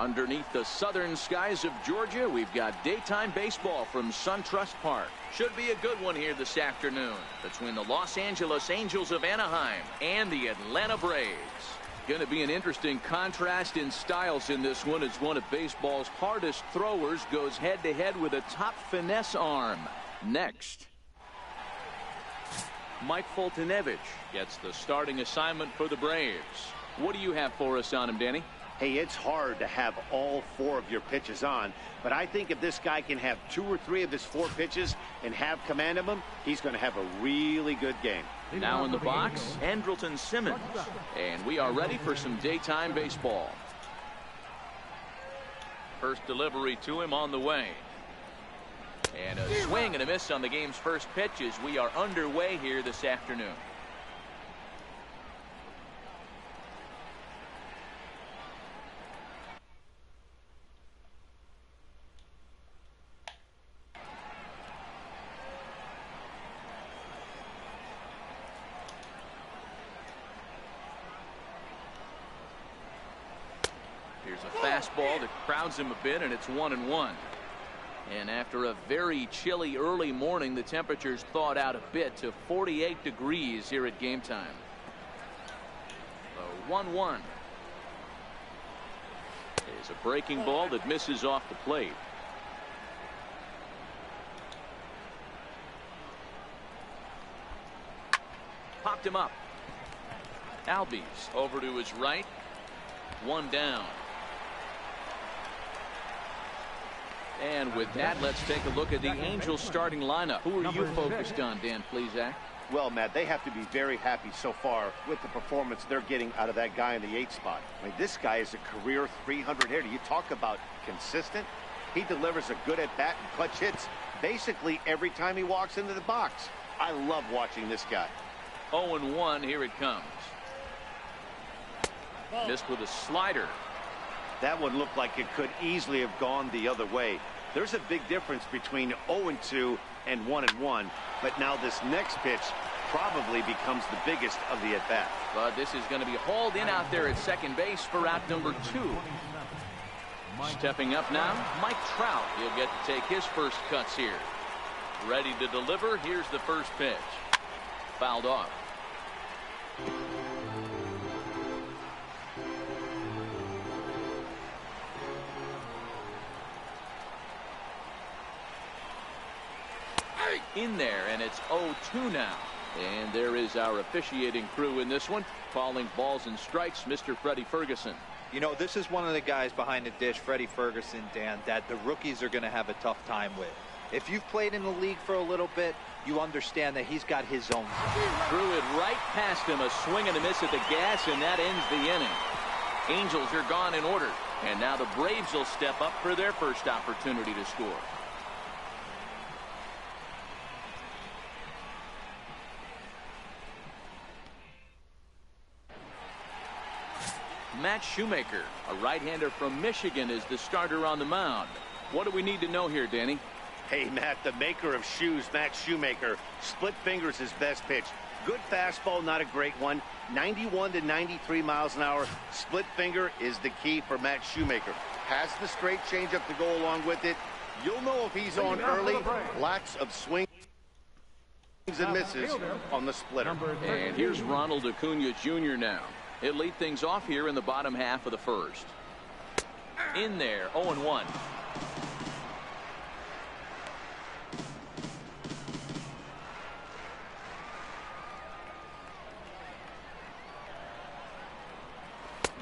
Underneath the southern skies of Georgia, we've got daytime baseball from SunTrust Park. Should be a good one here this afternoon between the Los Angeles Angels of Anaheim and the Atlanta Braves. Going to be an interesting contrast in styles in this one as one of baseball's hardest throwers goes head-to-head with a top finesse arm. Next, Mike Foltynewicz gets the starting assignment for the Braves. What do you have for us on him, Danny? Hey, it's hard to have all 4 of your pitches on, but I think if this guy can have 2 or 3 of his 4 pitches and have command of them, he's going to have a really good game. Now in the box, Andrelton Simmons. And we are ready for some daytime baseball. First delivery to him on the way. And a swing and a miss on the game's first pitch as we are underway here this afternoon. Here's a fastball that crowds him a bit, and it's 1-1. And after a very chilly early morning, the temperatures thawed out a bit to 48 degrees here at game time. 1-1 is a breaking ball that misses off the plate. Popped him up. Albies over to his right. 1 down. And with that, let's take a look at the Angels starting lineup. Who are you focused on, Dan Plesac? Well, Matt, they have to be very happy so far with the performance they're getting out of that guy in the 8th spot. I mean, this guy is a career 300 hitter. You talk about consistent. He delivers a good at-bat and clutch hits basically every time he walks into the box. I love watching this guy. 0-1, here it comes. Missed with a slider. That one looked like it could easily have gone the other way. There's a big difference between 0-2 and 1-1, but now this next pitch probably becomes the biggest of the at-bat. But this is going to be hauled in out there at second base for out number 2. Stepping up now, Mike Trout. He'll get to take his first cuts here. Ready to deliver. Here's the first pitch. Fouled off. In there, and it's 0-2 now. And there is our officiating crew in this one, calling balls and strikes, Mr. Freddie Ferguson. You know, this is one of the guys behind the dish, Freddie Ferguson, Dan, that the rookies are going to have a tough time with. If you've played in the league for a little bit, you understand that he's got his own. Threw it right past him, a swing and a miss at the gas, and that ends the inning. Angels are gone in order, and now the Braves will step up for their first opportunity to score. Matt Shoemaker, a right-hander from Michigan, is the starter on the mound. What do we need to know here, Danny? Hey, Matt, the maker of shoes, Matt Shoemaker. Split finger's his best pitch. Good fastball, not a great one. 91 to 93 miles an hour. Split finger is the key for Matt Shoemaker. Has the straight changeup to go along with it. You'll know if he's on early. Lots of swings and misses on the splitter. And here's Ronald Acuna Jr. now. He'll lead things off here in the bottom half of the first. In there, 0-1.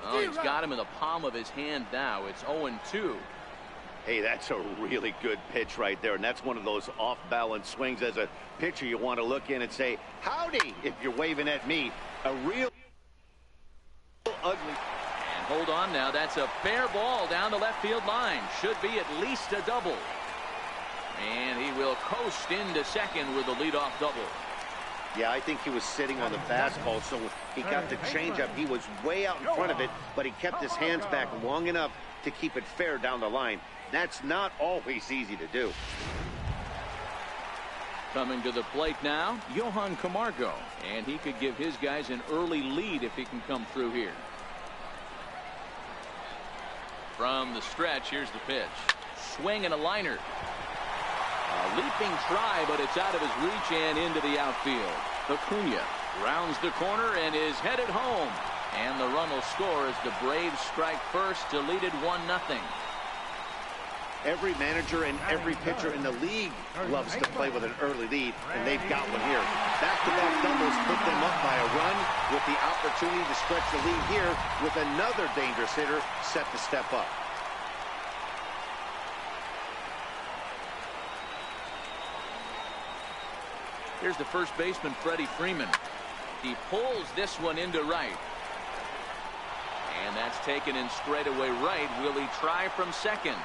Oh, he's got him in the palm of his hand now. It's 0-2. Hey, that's a really good pitch right there, and that's one of those off-balance swings. As a pitcher, you want to look in and say, howdy, if you're waving at me. A real ugly. And hold on now. That's a fair ball down the left field line. Should be at least a double. And he will coast into second with a leadoff double. Yeah, I think he was sitting on the fastball, so he got the changeup. He was way out in front of it, but he kept his hands back long enough to keep it fair down the line. That's not always easy to do. Coming to the plate now, Johan Camargo. And he could give his guys an early lead if he can come through here. From the stretch, here's the pitch. Swing and a liner. A leaping try, but it's out of his reach and into the outfield. Acuna rounds the corner and is headed home. And the run will score as the Braves strike first to lead it 1-0. Every manager and every pitcher in the league loves to play with an early lead, and they've got one here. Back-to-back doubles put them up by a run with the opportunity to stretch the lead here with another dangerous hitter set to step up. Here's the first baseman, Freddie Freeman. He pulls this one into right. And that's taken in straightaway right. Will he try from second?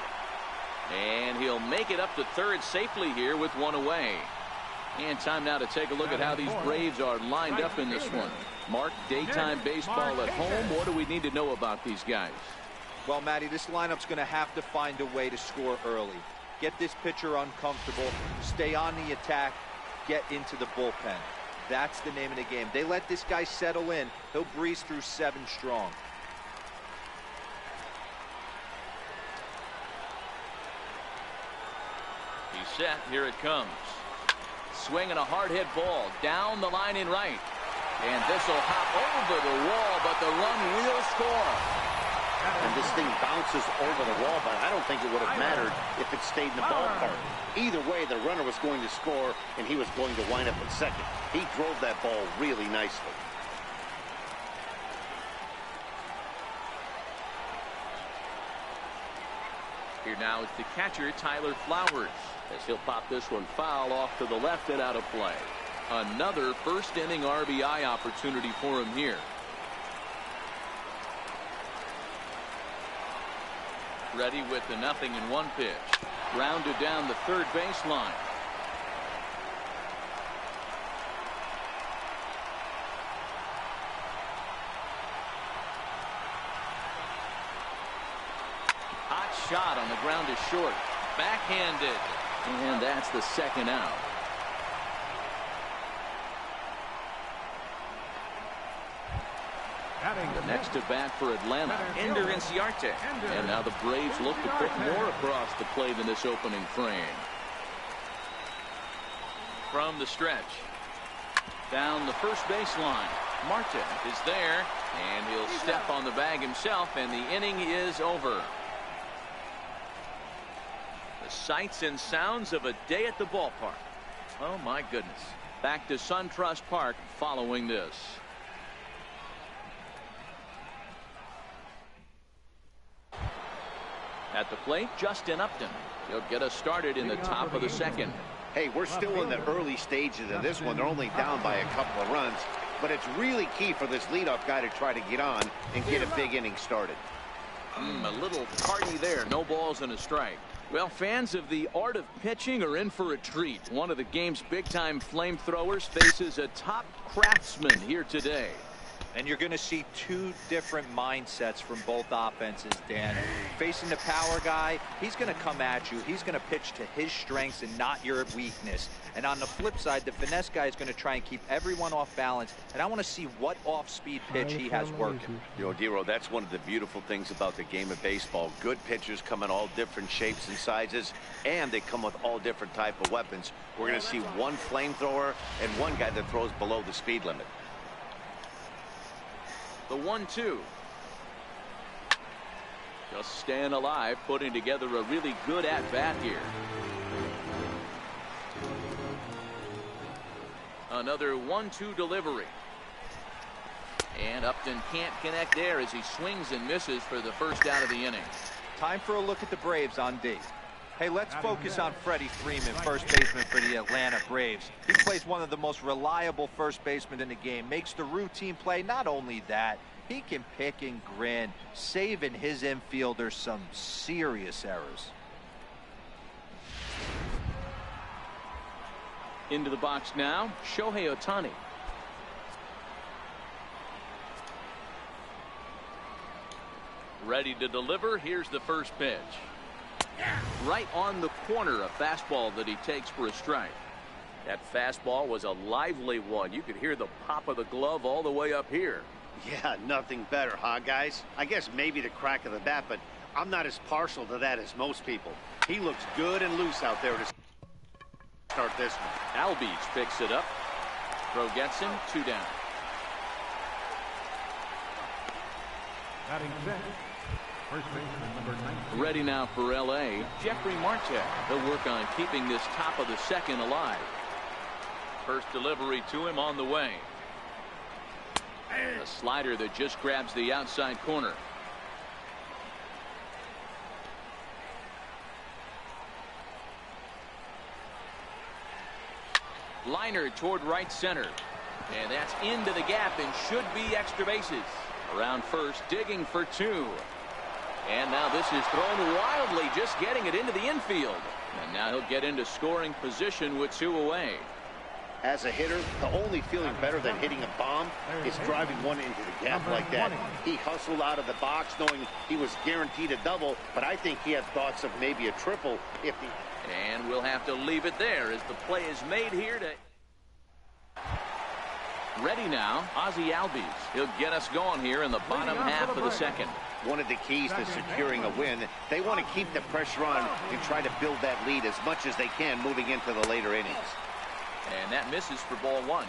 And he'll make it up to third safely here with one away. And time now to take a look at how these Braves are lined up in this one. Mark, daytime baseball at home. What do we need to know about these guys? Well, Matty, this lineup's going to have to find a way to score early. Get this pitcher uncomfortable. Stay on the attack. Get into the bullpen. That's the name of the game. They let this guy settle in. He'll breeze through 7 strong. He's set. Here it comes. Swinging a hard hit ball down the line in right. And this will hop over the wall, but the run will score. And this thing bounces over the wall, but I don't think it would have mattered if it stayed in the ballpark. Either way, the runner was going to score, and he was going to wind up at second. He drove that ball really nicely. Here now is the catcher, Tyler Flowers, as he'll pop this one foul off to the left and out of play. Another first inning RBI opportunity for him here. Ready with the 0-1 pitch. Grounded down the third baseline. Hot shot on the ground is short. Backhanded. And that's the second out. The next at bat for Atlanta, Ender Inciarte. And now the Braves look to put more across the plate in this opening frame. From the stretch. Down the first baseline. Marte is there. And he'll step on the bag himself, and the inning is over. The sights and sounds of a day at the ballpark. Oh, my goodness. Back to SunTrust Park following this. At the plate, Justin Upton. He'll get us started in the top of the second. Hey, we're still in the early stages of this one. They're only down by a couple of runs, but it's really key for this leadoff guy to try to get on and get a big inning started. A little party there. No balls and a strike. Well, fans of the art of pitching are in for a treat. One of the game's big-time flamethrowers faces a top craftsman here today. And you're going to see 2 different mindsets from both offenses, Dan. Facing the power guy, he's going to come at you. He's going to pitch to his strengths and not your weakness. And on the flip side, the finesse guy is going to try and keep everyone off balance. And I want to see what off-speed pitch he has working. You know, Dero, that's one of the beautiful things about the game of baseball. Good pitchers come in all different shapes and sizes, and they come with all different type of weapons. We're going to see one flamethrower and one guy that throws below the speed limit. The 1-2. Just staying alive, putting together a really good at-bat here. Another 1-2 delivery. And Upton can't connect there as he swings and misses for the first out of the inning. Time for a look at the Braves on D. Hey, let's focus on Freddie Freeman, first baseman for the Atlanta Braves. He plays one of the most reliable first basemen in the game, makes the routine play. Not only that, he can pick and grin, saving his infielders some serious errors. Into the box now, Shohei Ohtani. Ready to deliver. Here's the first pitch. Right on the corner, a fastball that he takes for a strike. That fastball was a lively one. You could hear the pop of the glove all the way up here. Yeah, nothing better, huh, guys? I guess maybe the crack of the bat, but I'm not as partial to that as most people. He looks good and loose out there to start this one. Albies picks it up. Throw gets him. 2 down. Batting set. First baseman number 19. Ready now for L.A. Jeffrey Marte. He'll work on keeping this top of the second alive. First delivery to him on the way. A slider that just grabs the outside corner. Liner toward right center. And that's into the gap and should be extra bases. Around first, digging for 2. And now this is thrown wildly, just getting it into the infield. And now he'll get into scoring position with 2 away. As a hitter, the only feeling better than hitting a bomb is driving one into the gap like that. He hustled out of the box knowing he was guaranteed a double, but I think he had thoughts of maybe a triple if he... And we'll have to leave it there as the play is made here to... Ready now, Ozzie Albies. He'll get us going here in the bottom half of the second. One of the keys to securing a win, they want to keep the pressure on and try to build that lead as much as they can moving into the later innings. And that misses for ball 1.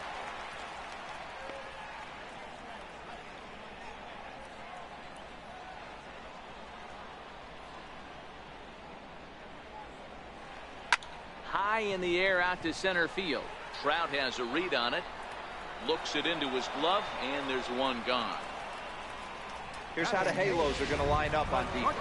High in the air out to center field. Trout has a read on it. Looks it into his glove, and there's one gone. Here's how the Halos are going to line up on defense.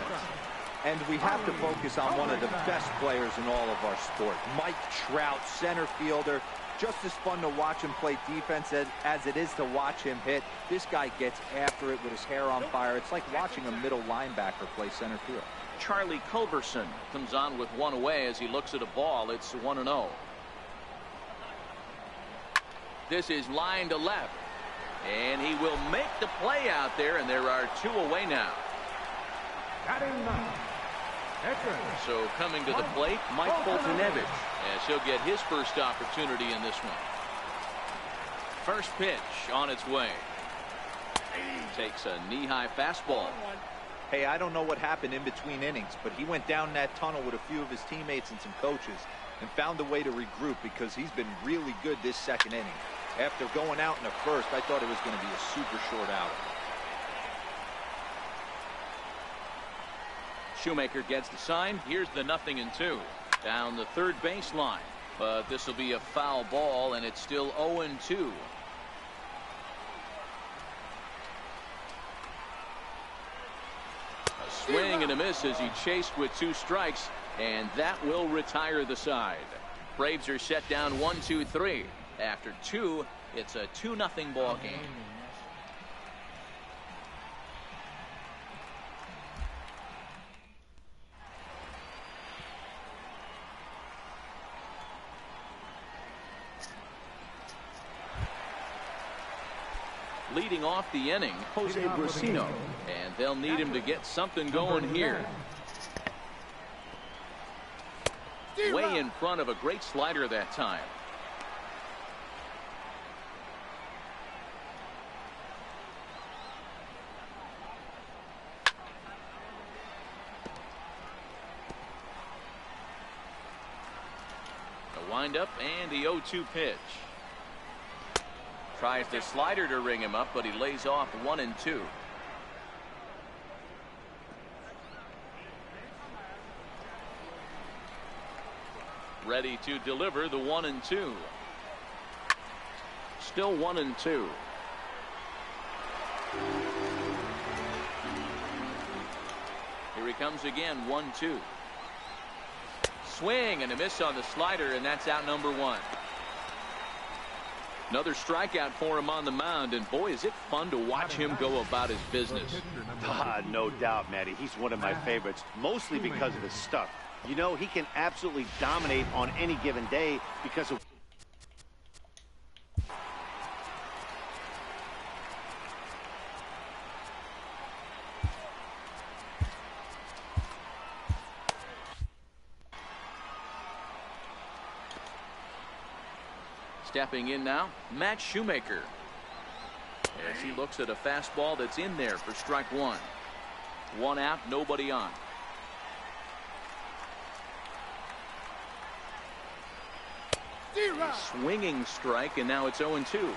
And we have to focus on one of the best players in all of our sport. Mike Trout, center fielder. Just as fun to watch him play defense as it is to watch him hit. This guy gets after it with his hair on fire. It's like watching a middle linebacker play center field. Charlie Culberson comes on with 1 away as he looks at a ball. It's 1-0. This is line to left. And he will make the play out there, and there are 2 away now. Batting 9. So coming to the plate, Mike Foltynewicz, as he'll get his first opportunity in this one. First pitch on its way. Takes a knee-high fastball. Hey, I don't know what happened in between innings, but he went down that tunnel with a few of his teammates and some coaches and found a way to regroup because he's been really good this second inning. After going out in the first, I thought it was going to be a super short outing. Shoemaker gets the sign. Here's the 0-2 down the third baseline, but this will be a foul ball, and it's still 0-2. A swing and a miss as he chased with 2 strikes, and that will retire the side. Braves are set down 1-2-3. After 2, it's a 2-0 ball game. Leading off the inning, Jose Brusino, and they'll need him to get something going here. Way in front of a great slider that time. A windup and the 0-2 pitch. Tries the slider to ring him up, but he lays off 1-2. Ready to deliver the 1-2. Still 1-2. Here he comes again, 1-2. Swing and a miss on the slider, and that's out number 1. Another strikeout for him on the mound, and boy, is it fun to watch him go about his business. No doubt, Matty. He's one of my favorites, mostly because of his stuff. You know, he can absolutely dominate on any given day because of... Stepping in now, Matt Shoemaker, as he looks at a fastball that's in there for strike 1. One out, nobody on. A swinging strike, and now it's 0-2.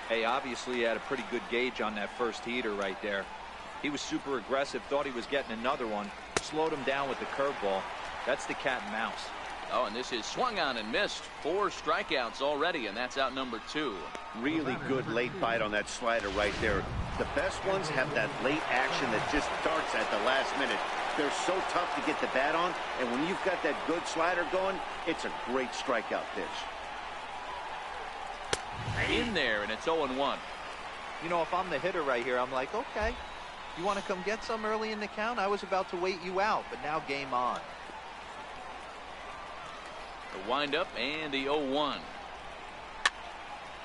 Hey, obviously he had a pretty good gauge on that first heater right there. He was super aggressive, thought he was getting another one, slowed him down with the curveball. That's the cat and mouse. Oh, and this is swung on and missed. 4 strikeouts already, and that's out number 2. Really good late bite on that slider right there. The best ones have that late action that just starts at the last minute. They're so tough to get the bat on, and when you've got that good slider going, it's a great strikeout pitch. In there, and it's 0-1. You know, if I'm the hitter right here, I'm like, okay, you want to come get some early in the count? I was about to wait you out, but now game on. The windup and the 0-1.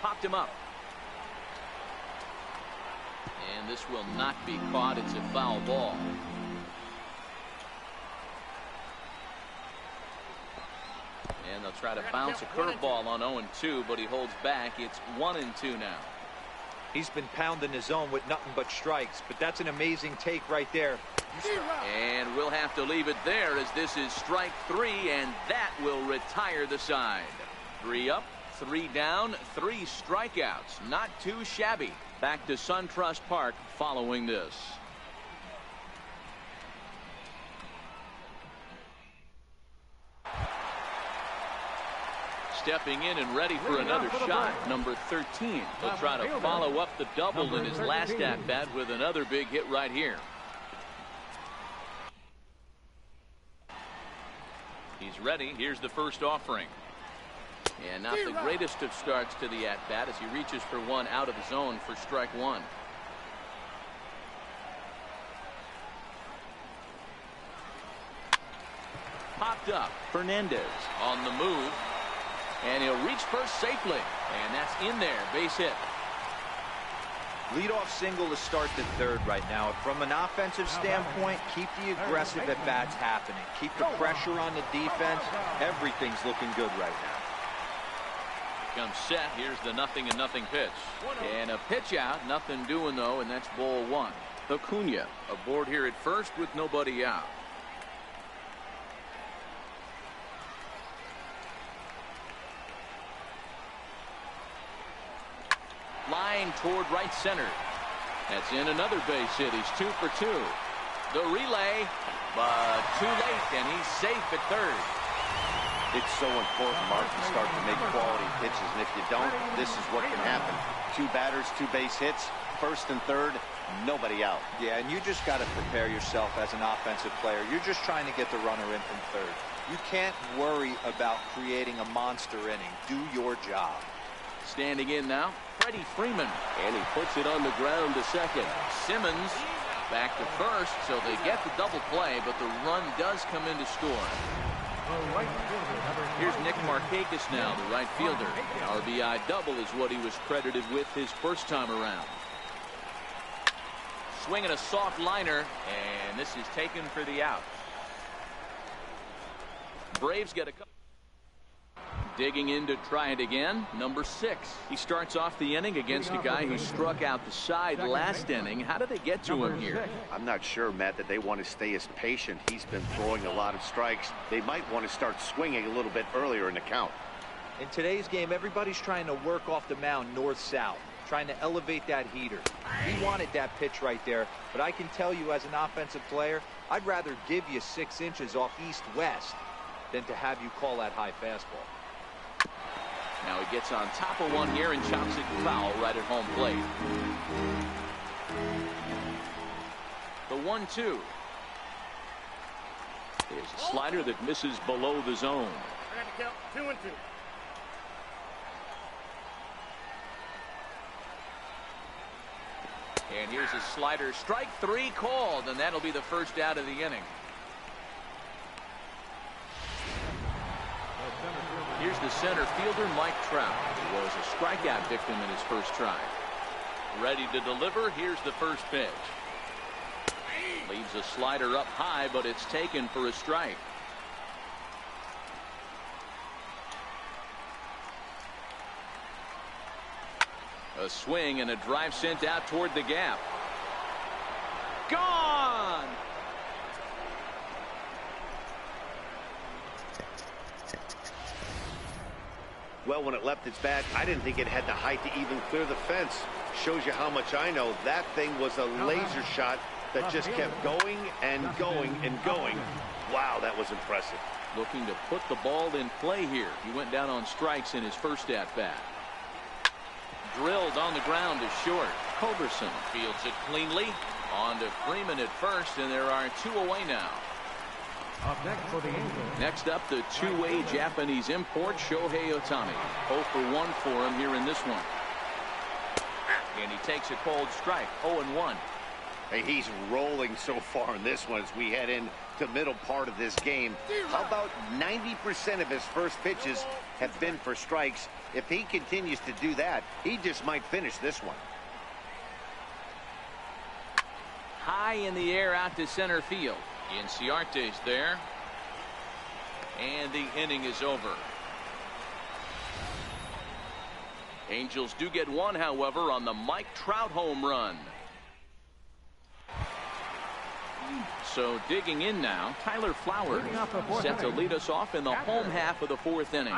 Popped him up. And this will not be caught. It's a foul ball. And they'll try to bounce a curveball on 0-2, but he holds back. It's 1-2 now. He's been pounding his zone with nothing but strikes, but that's an amazing take right there. And we'll have to leave it there as this is strike 3, and that will retire the side. 3 up, 3 down, 3 strikeouts. Not too shabby. Back to SunTrust Park following this. Stepping in and ready for another shot, number 13. He'll try to follow up the double in his last at-bat with another big hit right here. He's ready. Here's the first offering. And not the greatest of starts to the at-bat as he reaches for one out of the zone for strike 1. Popped up. Fernandez on the move. And he'll reach first safely. And that's in there. Base hit. Leadoff single to start the third right now. From an offensive standpoint, keep the aggressive at-bats happening. Keep the pressure on the defense. Everything's looking good right now. Comes set. Here's the 0-0 pitch. And a pitch out. Nothing doing, though, and that's ball 1. Acuna aboard here at first with nobody out. Flying toward right center. That's in another base hit. He's 2 for 2. The relay, but too late, and he's safe at third. It's so important, Mark, to start to make quality pitches, and if you don't, this is what can happen. 2 batters, 2 base hits, first and third, nobody out. Yeah, and you just got to prepare yourself as an offensive player. You're just trying to get the runner in from third. You can't worry about creating a monster inning. Do your job. Standing in now, Freddie Freeman. And he puts it on the ground to second. Simmons back to first, so they get the double play, but the run does come in to score. Here's Nick Markakis now, the right fielder. An RBI double is what he was credited with his first time around. Swinging a soft liner, and this is taken for the out. Braves get a couple. Digging in to try it again, number 6. He starts off the inning against a guy who struck out the side last inning. How did they get to him here? I'm not sure, Matt, that they want to stay as patient. He's been throwing a lot of strikes. They might want to start swinging a little bit earlier in the count. In today's game, everybody's trying to work off the mound north-south, trying to elevate that heater. He wanted that pitch right there, but I can tell you as an offensive player, I'd rather give you 6 inches off east-west than to have you call that high fastball. Now he gets on top of one here and chops it foul right at home plate. The 1-2. There's a slider that misses below the zone. I got to count 2-2. And here's a slider. Strike 3 called, and that'll be the first out of the inning. Here's the center fielder, Mike Trout, who was a strikeout victim in his first try. Ready to deliver. Here's the first pitch. Leaves a slider up high, but it's taken for a strike. A swing and a drive sent out toward the gap. Gone! Well, when it left its bat, I didn't think it had the height to even clear the fence. Shows you how much I know. That thing was a laser shot that just kept going and going and going. Wow, that was impressive. Looking to put the ball in play here. He went down on strikes in his first at-bat. Drilled on the ground is short. Culberson fields it cleanly. On to Freeman at first, and there are 2 away now. Up next for the Angels. Next up, the two-way Japanese import, Shohei Ohtani. 0 for 1 for him here in this one. And he takes a cold strike, 0-1. Hey, he's rolling so far in this one as we head into the middle part of this game. How about 90% of his first pitches have been for strikes? If he continues to do that, he just might finish this one. High in the air out to center field. Inciarte's there. And the inning is over. Angels do get one, however, on the Mike Trout home run. So digging in now, Tyler Flowers set to lead us off in the home half of the 4th inning.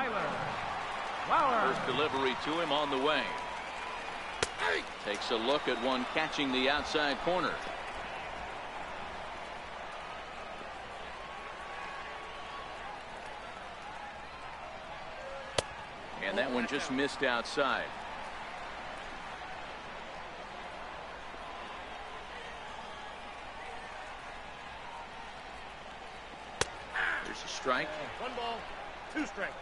First delivery to him on the way. Takes a look at one catching the outside corner. And that one just missed outside. There's a strike. 1 ball, 2 strikes.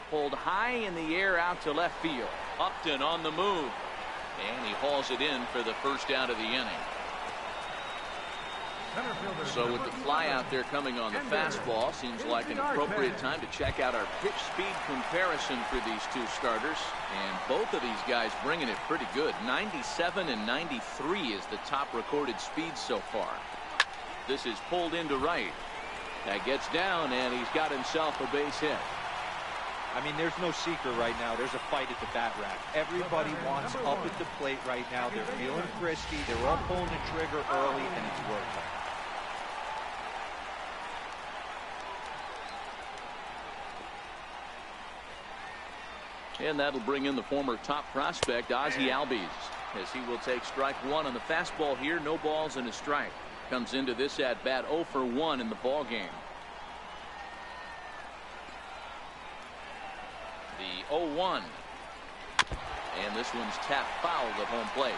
Pulled high in the air out to left field. Upton on the move. And he hauls it in for the first out of the inning. So with the fly out there coming on the fastball, seems like an appropriate time to check out our pitch speed comparison for these 2 starters. And both of these guys bringing it pretty good. 97 and 93 is the top recorded speed so far. This is pulled into right. That gets down, and he's got himself a base hit. I mean, there's no secret right now. There's a fight at the bat rack. Everybody wants up at the plate right now. They're feeling frisky. They're all pulling the trigger early, and it's working. And that'll bring in the former top prospect, Ozzie Albies, as he will take strike 1 on the fastball here. No balls and a strike. Comes into this at bat 0 for 1 in the ball game. The 0-1. And this one's tapped foul at home plate.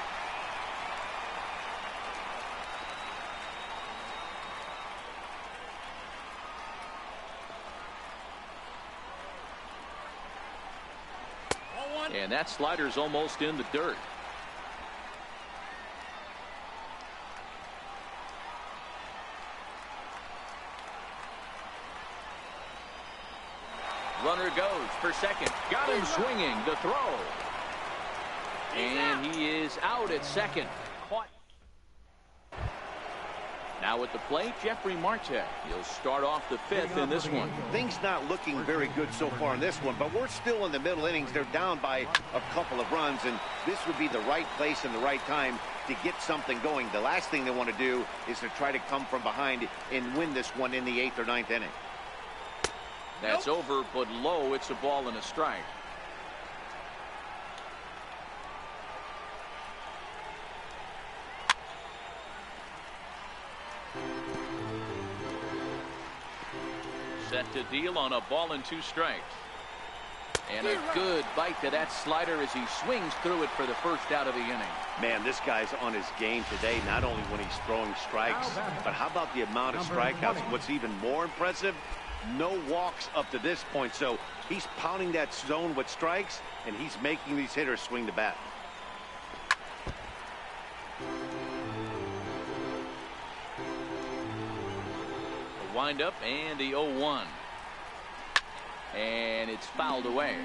And that slider's almost in the dirt. Runner goes for second. Got him swinging. The throw. And he is out at second. Caught. Now at the plate, Jeffrey Marte. He'll start off the 5th in this one. Things not looking very good so far in this one, but we're still in the middle innings. They're down by a couple of runs, and this would be the right place and the right time to get something going. The last thing they want to do is to try to come from behind and win this one in the 8th or 9th inning. That's over, but low. It's a ball and a strike. Set to deal on a ball and 2 strikes. And a good bite to that slider as he swings through it for the first out of the inning. Man, this guy's on his game today, not only when he's throwing strikes, but how about the amount of strikeouts? What's even more impressive, no walks up to this point. So he's pounding that zone with strikes, and he's making these hitters swing the bat. The windup and the 0-1. And it's fouled away.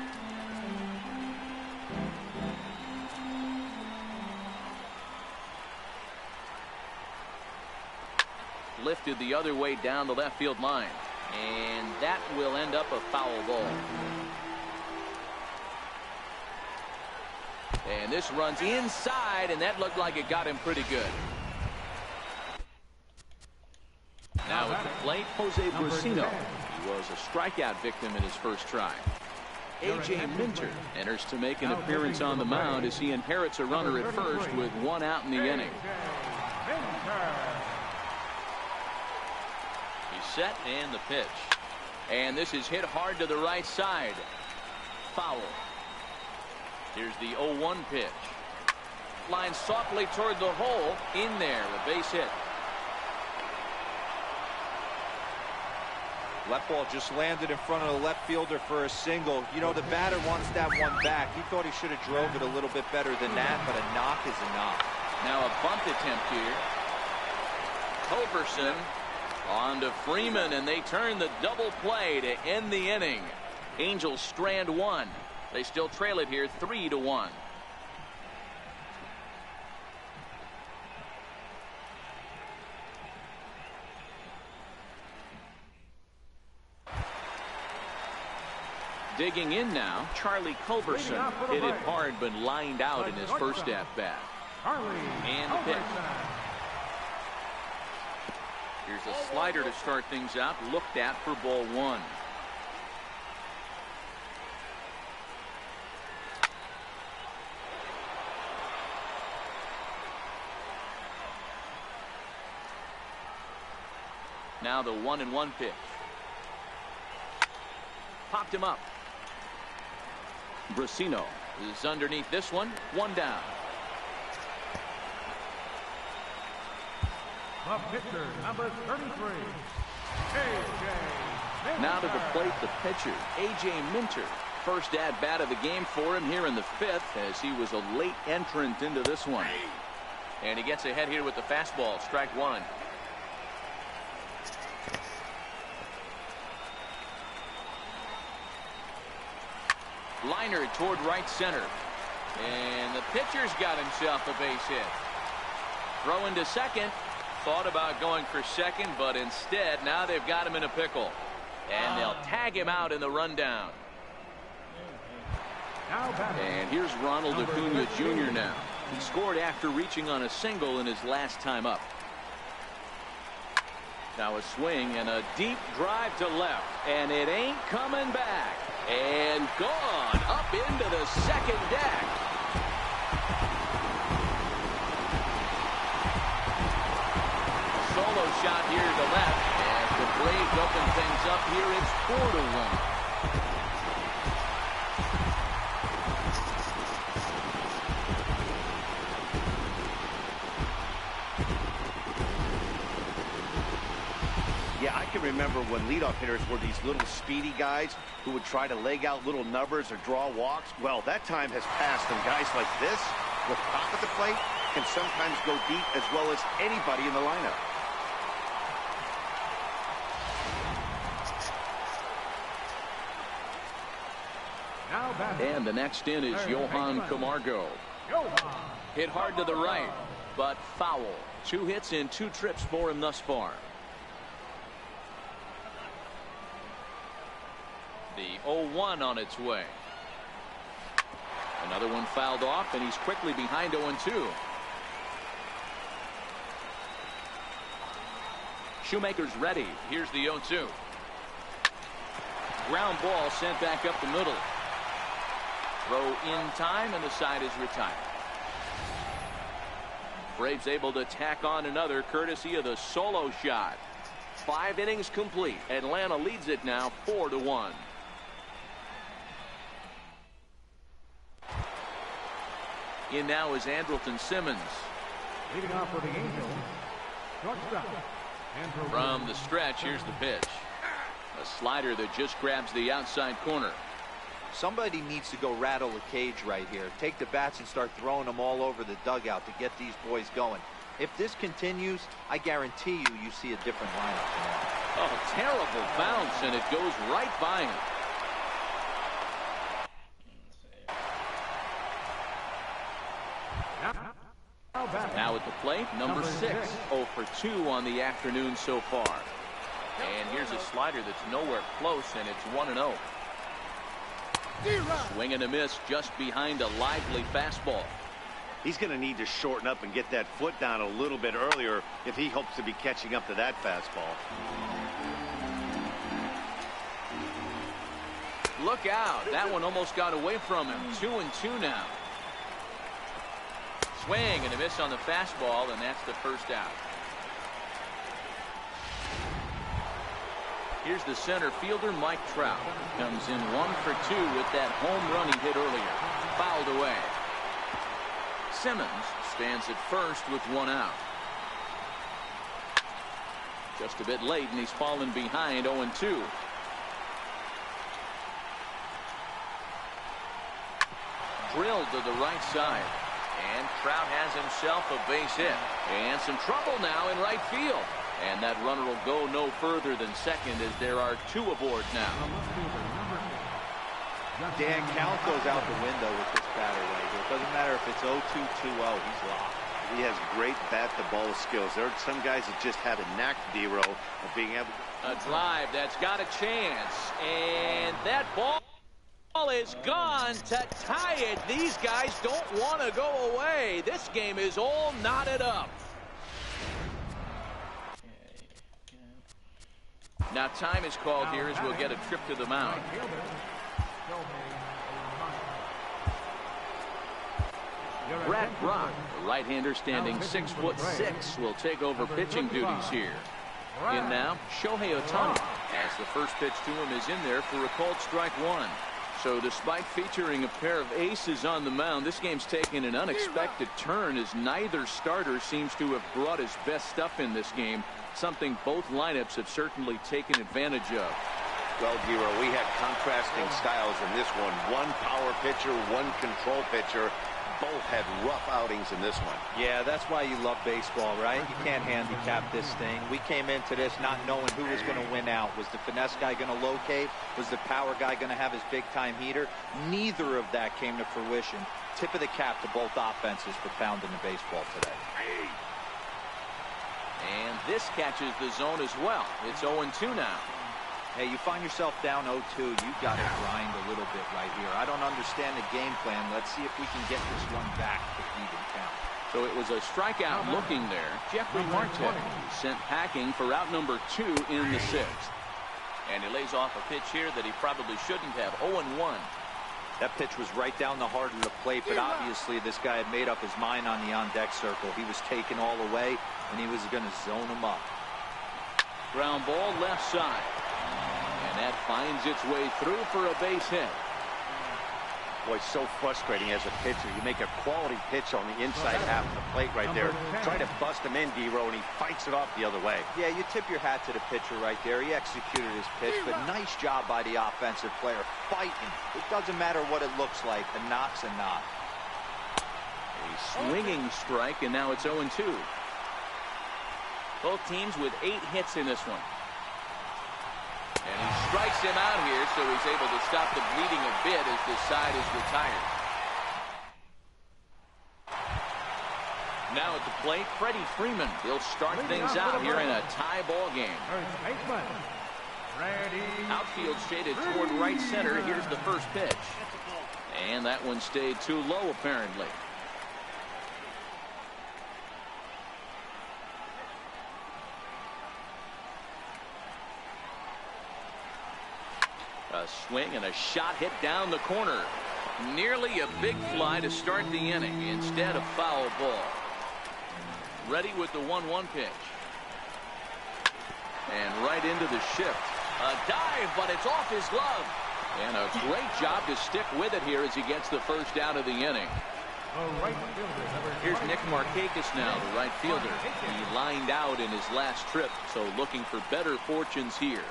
Lifted the other way down the left field line. And that will end up a foul ball. And this runs inside, and that looked like it got him pretty good. plate, Jose Brusino. He was a strikeout victim in his first try. A.J. Minter enters to make an appearance on the mound as he inherits a runner at first with one out in the inning. He's set and the pitch. And this is hit hard to the right side. Foul. Here's the 0-1 pitch. Line softly toward the hole. In there, a base hit. Left ball just landed in front of the left fielder for a single. You know, the batter wants that one back. He thought he should have drove it a little bit better than that, but a knock is a knock. Now a bunt attempt here. Culberson on to Freeman, and they turn the double play to end the inning. Angels strand one. They still trail it here 3-1. Digging in now, Charlie Culberson hit it hard but lined out in his first at-bat. And the pitch. Here's a slider to start things out, looked at for ball one. Now the 1-1 pitch. Popped him up. Brusino is underneath this one. One down. The pitcher, number 33, A.J. Now to the plate, the pitcher, A.J. Minter. First at-bat of the game for him here in the fifth, as he was a late entrant into this one. And he gets ahead here with the fastball. Strike one. Liner toward right center. And the pitcher's got himself a base hit. Throw into second. Thought about going for second, but instead now they've got him in a pickle. And they'll tag him out in the rundown. And here's Ronald Acuna Jr. now. He scored after reaching on a single in his last time up. Now a swing and a deep drive to left. And it ain't coming back. And gone up into the second deck. Solo shot here to left. As the Braves open things up here, it's 4-1. Yeah, I can remember when leadoff hitters were these little speedy guys who would try to leg out little numbers or draw walks. Well, that time has passed, and guys like this, with pop at the plate, can sometimes go deep as well as anybody in the lineup. And the next in is Johan Camargo. Hit hard to the right, but foul. 2 hits and 2 trips for him thus far. The 0-1 on its way. Another one fouled off, and he's quickly behind 0-2. Shoemaker's ready. Here's the 0-2. Ground ball sent back up the middle. Throw in time, and the side is retired. Braves able to tack on another courtesy of the solo shot. 5 innings complete. Atlanta leads it now 4-1. In now is Andrelton Simmons. Leading off for the Angels, shortstop, from the stretch, here's the pitch. A slider that just grabs the outside corner. Somebody needs to go rattle the cage right here. Take the bats and start throwing them all over the dugout to get these boys going. If this continues, I guarantee you see a different lineup tomorrow. Oh, terrible bounce, and it goes right by him. Now at the plate, number 6. 0 for 2 on the afternoon so far. And here's a slider that's nowhere close, and it's 1-0. Swing and a miss just behind a lively fastball. He's going to need to shorten up and get that foot down a little bit earlier if he hopes to be catching up to that fastball. Look out. That one almost got away from him. 2-2 now. Swing and a miss on the fastball, and that's the first out. Here's the center fielder, Mike Trout. Comes in 1 for 2 with that home run he hit earlier. Fouled away. Simmons stands at first with 1 out. Just a bit late, and he's fallen behind 0-2. Drilled to the right side. And Trout has himself a base hit. And some trouble now in right field. And that runner will go no further than second as there are 2 aboard now. Dan, count goes out the window with this batter right here. It doesn't matter if it's 0-2, 2-0. He's locked. He has great bat-to-ball skills. There are some guys that just have a knack, D-Row, of being able to... A drive that's got a chance. And that ball is gone to tie it. These guys don't want to go away. This game is all knotted up. Now time is called here as we'll get a trip to the mound. Brad Brach, the right-hander standing 6'6", will take over pitching duties here. In now, Shohei Ohtani, as the first pitch to him is in there for a called strike 1. So despite featuring a pair of aces on the mound, this game's taken an unexpected turn as neither starter seems to have brought his best stuff in this game, something both lineups have certainly taken advantage of. Well, Giro, we had contrasting styles in this one. One power pitcher, one control pitcher. Both had rough outings in this one. Yeah, that's why you love baseball, right? You can't handicap this thing. We came into this not knowing who was going to win out. Was the finesse guy going to locate? Was the power guy going to have his big-time heater? Neither of that came to fruition. Tip of the cap to both offenses for pounding the baseball today. And this catches the zone as well. It's 0-2 now. Hey, you find yourself down 0-2, you've got to grind a little bit right here. I don't understand the game plan. Let's see if we can get this one back to even count. So it was a strikeout looking there. Jeffrey Marte sent packing for out number 2 in the 6th. And he lays off a pitch here that he probably shouldn't have. 0-1. That pitch was right down the heart of the plate, but obviously this guy had made up his mind on the on-deck circle. He was taken all the way, and he was going to zone him up. Ground ball left side. And that finds its way through for a base hit. Boy, it's so frustrating as a pitcher. You make a quality pitch on the inside half of the plate right there. Try to bust him in, D-Row, and he fights it off the other way. Yeah, you tip your hat to the pitcher right there. He executed his pitch, but nice job by the offensive player fighting. It doesn't matter what it looks like. A knot's a knot. A swinging strike, and now it's 0-2. Both teams with 8 hits in this one. And he strikes him out here, so he's able to stop the bleeding a bit as the side is retired. Now at the plate, Freddie Freeman. He'll start things out here in a tie ball game. Outfield shaded toward right center. Here's the first pitch. And that one stayed too low, apparently. A swing and a shot hit down the corner. Nearly a big fly to start the inning. Instead, a foul ball. Ready with the 1-1 pitch. And right into the shift. A dive, but it's off his glove. And a great job to stick with it here as he gets the first out of the inning. Here's Nick Markakis now, the right fielder. He lined out in his last trip, so looking for better fortunes here.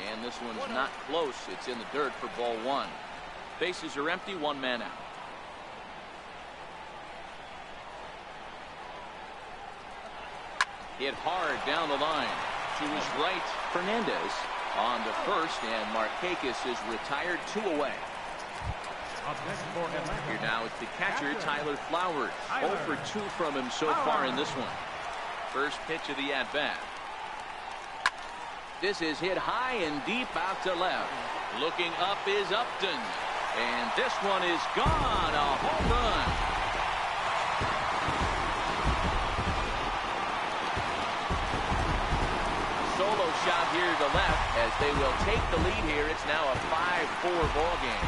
And this one's not close. It's in the dirt for ball 1. Bases are empty, 1 man out. Hit hard down the line. To his right, Fernandez on the first, and Markakis is retired 2 away. Here now it's the catcher, Tyler Flowers. 0 for 2 from him so far in this one. First pitch of the at-bat. This is hit high and deep out to left. Looking up is Upton. And this one is gone. A home run. shot here to the left as they will take the lead here. It's now a 5-4 ball game.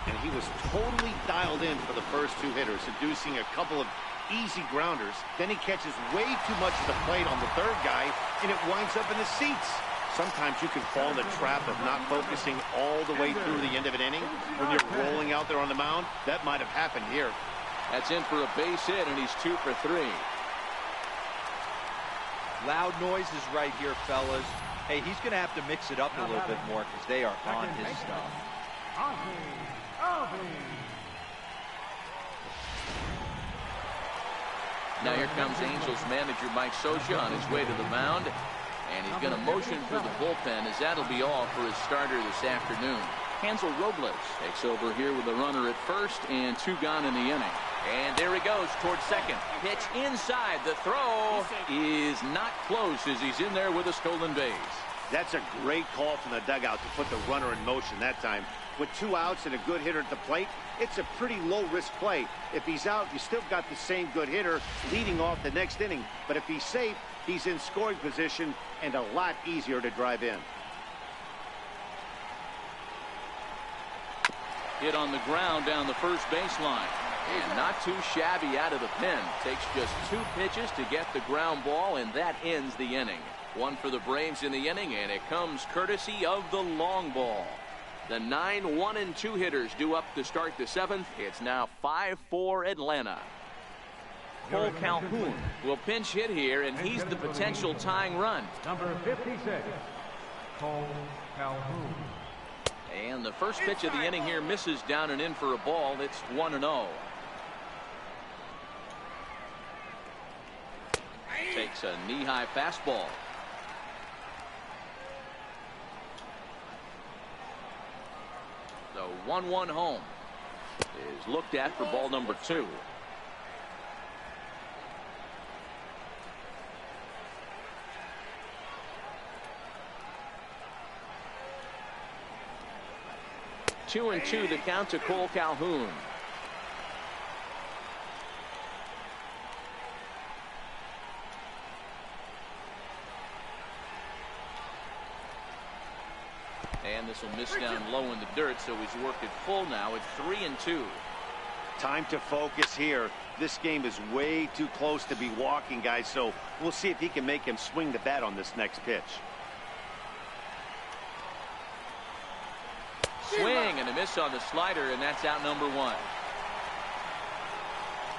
And he was totally dialed in for the first two hitters, seducing a couple of easy grounders. Then he catches way too much of the plate on the third guy, and it winds up in the seats. Sometimes you can fall in the trap of not focusing all the way through the end of an inning. When you're rolling out there on the mound, that might have happened here. That's in for a base hit, and he's 2 for 3. Loud noises right here, fellas. Hey, he's going to have to mix it up a little bit more because they are on his stuff. Now here comes Angels manager Mike Scioscia on his way to the mound. And he's going to motion for the bullpen, as that'll be all for his starter this afternoon. Hansel Robles takes over here with a runner at first and 2 gone in the inning. And there he goes towards second. Pitch inside. The throw is not close as he's in there with a stolen base. That's a great call from the dugout to put the runner in motion that time. With 2 outs and a good hitter at the plate, it's a pretty low-risk play. If he's out, you still got the same good hitter leading off the next inning. But if he's safe, he's in scoring position and a lot easier to drive in. Hit on the ground down the first baseline. And not too shabby out of the pen. Takes just 2 pitches to get the ground ball, and that ends the inning. 1 for the Braves in the inning, and it comes courtesy of the long ball. The 9 1-2 hitters due up to start the 7th. It's now 5-4 Atlanta. Cole Calhoun will pinch hit here, and he's the potential tying run. Number 56, Cole Calhoun. And the first pitch of the inning here misses down and in for a ball. It's 1-0. Takes a knee-high fastball. The 1-1 home is looked at for ball number 2. Two and 2 the count to Cole Calhoun. And this will miss down low in the dirt, so he's worked it full now. It's 3 and 2. Time to focus here. This game is way too close to be walking, guys, so we'll see if he can make him swing the bat on this next pitch. Swing and a miss on the slider, and that's out number 1.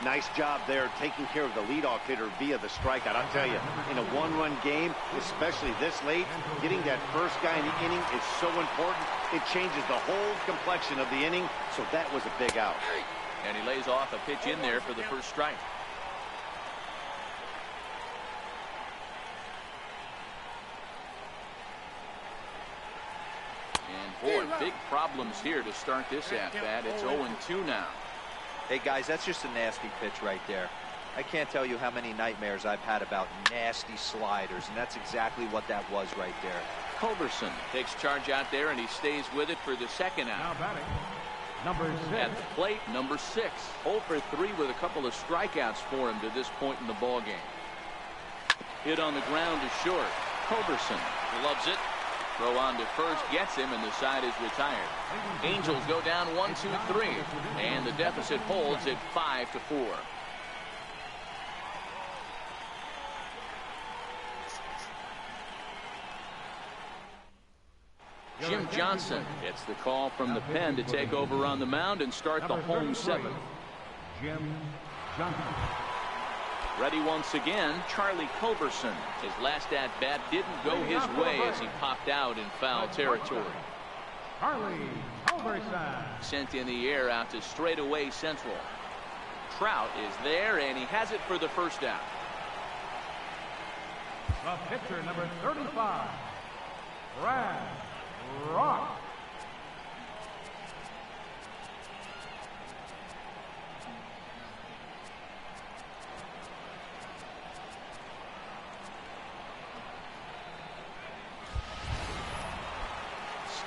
Nice job there taking care of the leadoff hitter via the strikeout. I'll tell you, in a 1-run game, especially this late, getting that first guy in the inning is so important. It changes the whole complexion of the inning, so that was a big out. And he lays off a pitch in there for the first strike. And boy, big problems here to start this at-bat. It's 0-2 now. Hey, guys, that's just a nasty pitch right there. I can't tell you how many nightmares I've had about nasty sliders, and that's exactly what that was right there. Culberson takes charge out there, and he stays with it for the second Now out. batting, number 6. At the plate, number 6. 0 for 3 with a couple of strikeouts for him to this point in the ballgame. Hit on the ground to short. Culberson loves it. Throw on to first, gets him, and the side is retired. Angels go down 1-2-3, and the deficit holds at 5-4. Jim Johnson gets the call from the pen to take over on the mound and start the home 7th. Jim Johnson. Ready once again, Charlie Culberson. His last at-bat didn't go his way as he popped out in foul territory. Charlie Culberson. Sent in the air out to straightaway central. Trout is there, and he has it for the first out. The pitcher, number 35, Brad Rock.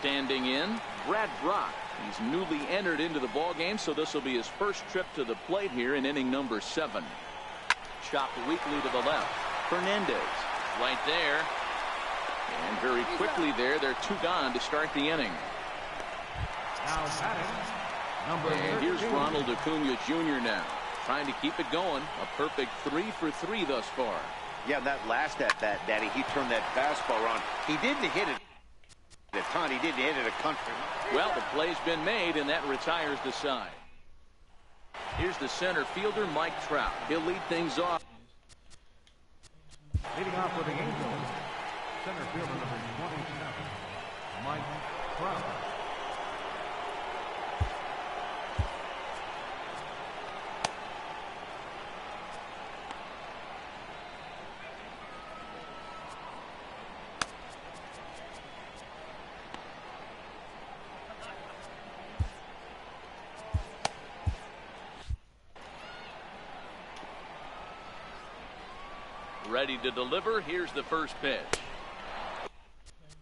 Standing in, Brad Brach. He's newly entered into the ball game, so this will be his first trip to the plate here in inning number 7. Chopped weakly to the left. Fernandez right there. And very quickly there, they're 2 gone to start the inning. Now batting, number And here's 13. Ronald Acuna Jr. now, trying to keep it going. A perfect 3 for 3 thus far. Yeah, that last at-bat, Daddy, he turned that fastball around. He didn't hit it a ton. He didn't hit it a country. Well, the play's been made, and that retires the side. Here's the center fielder, Mike Trout. He'll lead things off. Leading off for the Angels, center fielder number 27, Mike Trout. Ready to deliver. Here's the first pitch.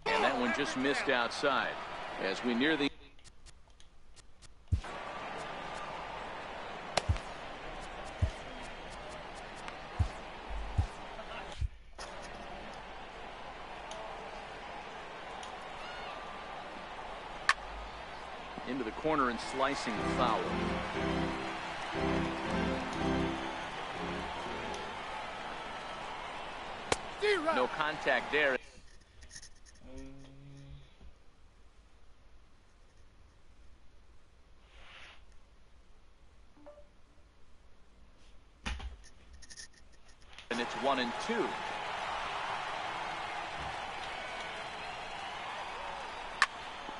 And that one just missed outside. As we near the into the corner and slicing foul. No contact there. And it's 1-2.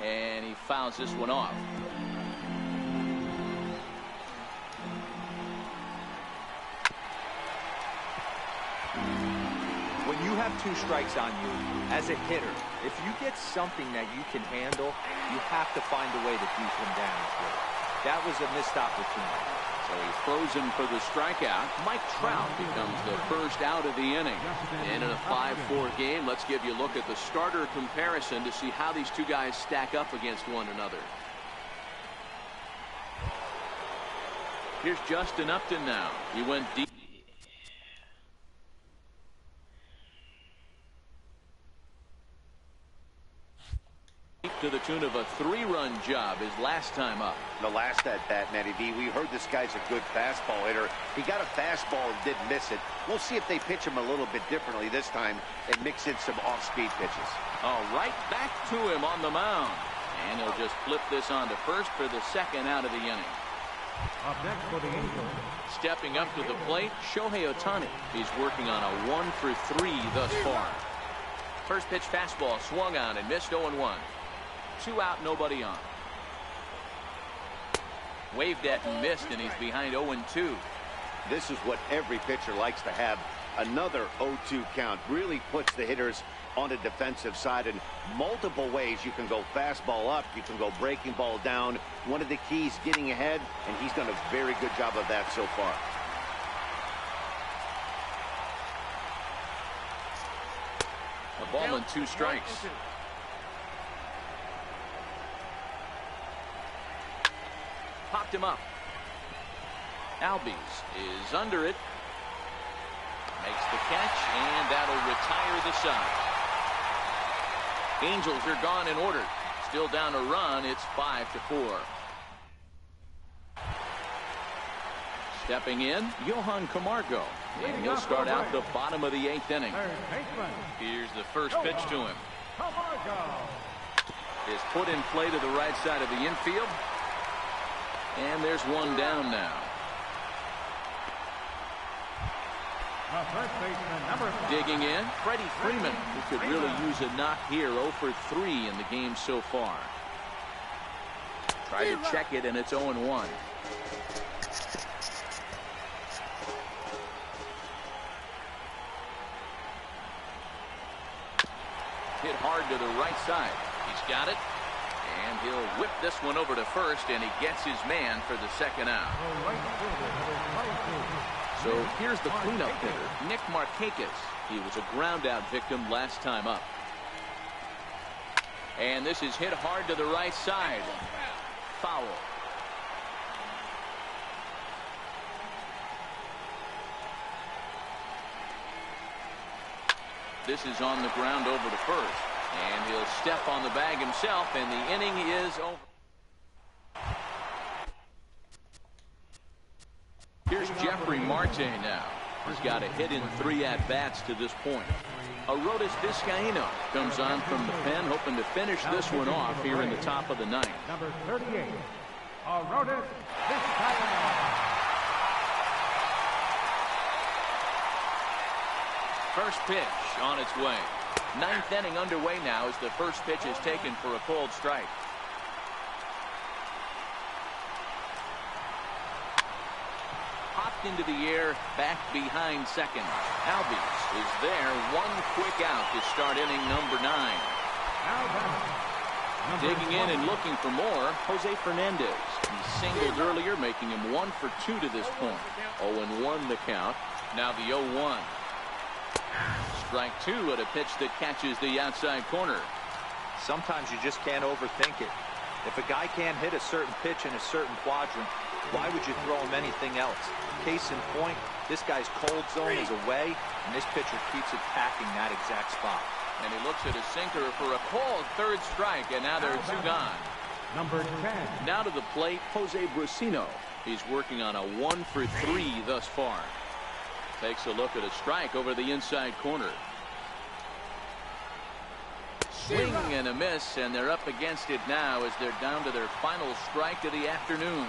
And he fouls this one off. When you have 2 strikes on you, as a hitter, if you get something that you can handle, you have to find a way to do some damage with it. That was a missed opportunity. So he's frozen for the strikeout. Mike Trout becomes the first out of the inning. And in a 5-4 game, let's give you a look at the starter comparison to see how these 2 guys stack up against one another. Here's Justin Upton now. He went deep to the tune of a 3-run job his last time up. The last at-bat, Matty V, we heard this guy's a good fastball hitter. He got a fastball and didn't miss it. We'll see if they pitch him a little bit differently this time and mix in some off-speed pitches. Oh, right back to him on the mound. And he'll just flip this on to first for the second out of the inning. Up next for the Angels, Stepping up to the plate, Shohei Ohtani. He's working on a 1 for 3 thus far. First pitch fastball swung on and missed. 0-1. 2 out, nobody on. Waved at and missed, and he's behind 0-2. This is what every pitcher likes to have. Another 0-2 count really puts the hitters on the defensive side in multiple ways. You can go fastball up, you can go breaking ball down. One of the keys, getting ahead, and he's done a very good job of that so far. A ball and 2 strikes. Popped him up. Albies is under it. Makes the catch, and that'll retire the side. Angels are gone in order. Still down a run. It's 5-4. Stepping in, Johan Camargo. And he'll start out the bottom of the 8th inning. third baseman, Here's the first pitch to him. Camargo. Is put in play to the right side of the infield. And there's one down now. The first baseman, number 5. Digging in, Freddie Freeman, who could really use a knock here. 0 for 3 in the game so far. Try to check it, and it's 0-1. Hit hard to the right side. He's got it. And he'll whip this one over to first, and he gets his man for the second out. The right fielder, number 22. So here's the cleanup hitter, Nick Markakis. He was a ground out victim last time up. And this is hit hard to the right side. Foul. This is on the ground over to first. And he'll step on the bag himself, and the inning is over. Here's Jeffrey Marte now. He's got a hit in 3 at-bats to this point. Arodys Vizcaino comes on from the pen, hoping to finish this one off here in the top of the 9th. Number 38, Arodys Vizcaino. First pitch on its way. 9th inning underway now as the first pitch is taken for a cold strike. Hopped into the air, back behind second. Albies is there, one quick out to start inning number 9. Digging in and looking for more, Jose Fernandez. He singled earlier, making him 1 for 2 to this point. 0-1 the count. Now the 0-1. Strike 2 at a pitch that catches the outside corner. Sometimes you just can't overthink it. If a guy can't hit a certain pitch in a certain quadrant, why would you throw him anything else? Case in point, this guy's cold zone is away, and this pitcher keeps attacking that exact spot. And he looks at a sinker for a called third strike, and now there are 2 gone. Number 10. Now to the plate, Jose Brusino. He's working on a 1 for 3 thus far. Takes a look at a strike over the inside corner. Swing and a miss, and they're up against it now as they're down to their final strike of the afternoon.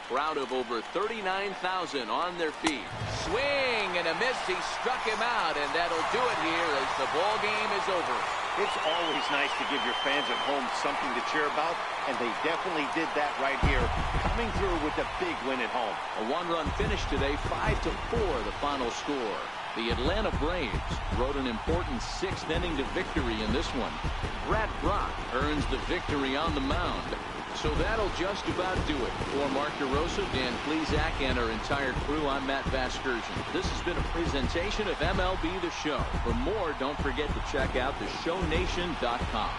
Crowd of over 39,000 on their feet. Swing and a miss. He struck him out, and that'll do it here as the ball game is over. It's always nice to give your fans at home something to cheer about, and they definitely did that right here, coming through with a big win at home. A 1-run finish today, 5-4 the final score. The Atlanta Braves rode an important 6th inning to victory in this one. Brad Brach earns the victory on the mound. So that'll just about do it. For Mark DeRosa, Dan Plesac, and our entire crew, I'm Matt Vasgersian. This has been a presentation of MLB The Show. For more, don't forget to check out theshownation.com.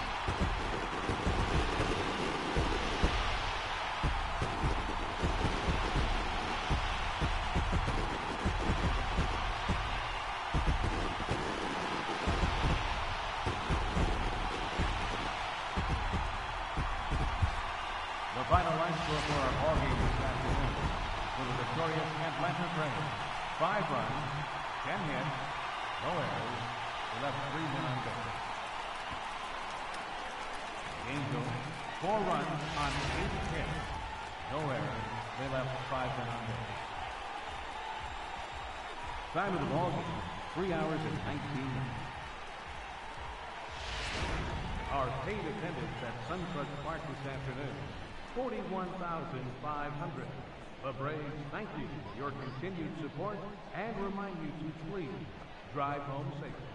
Final line score for our ball game this afternoon. For the victorious Atlanta Braves, 5 runs, 10 hits, no errors. They left 3 men on base. Angels, 4 runs on 8 hits, no errors. They left 5 men on base. Time of the ball game, 3 hours and 19 minutes. Our paid attendance at SunTrust Park this afternoon, 41,500. The Braves thank you for your continued support and remind you to please drive home safely.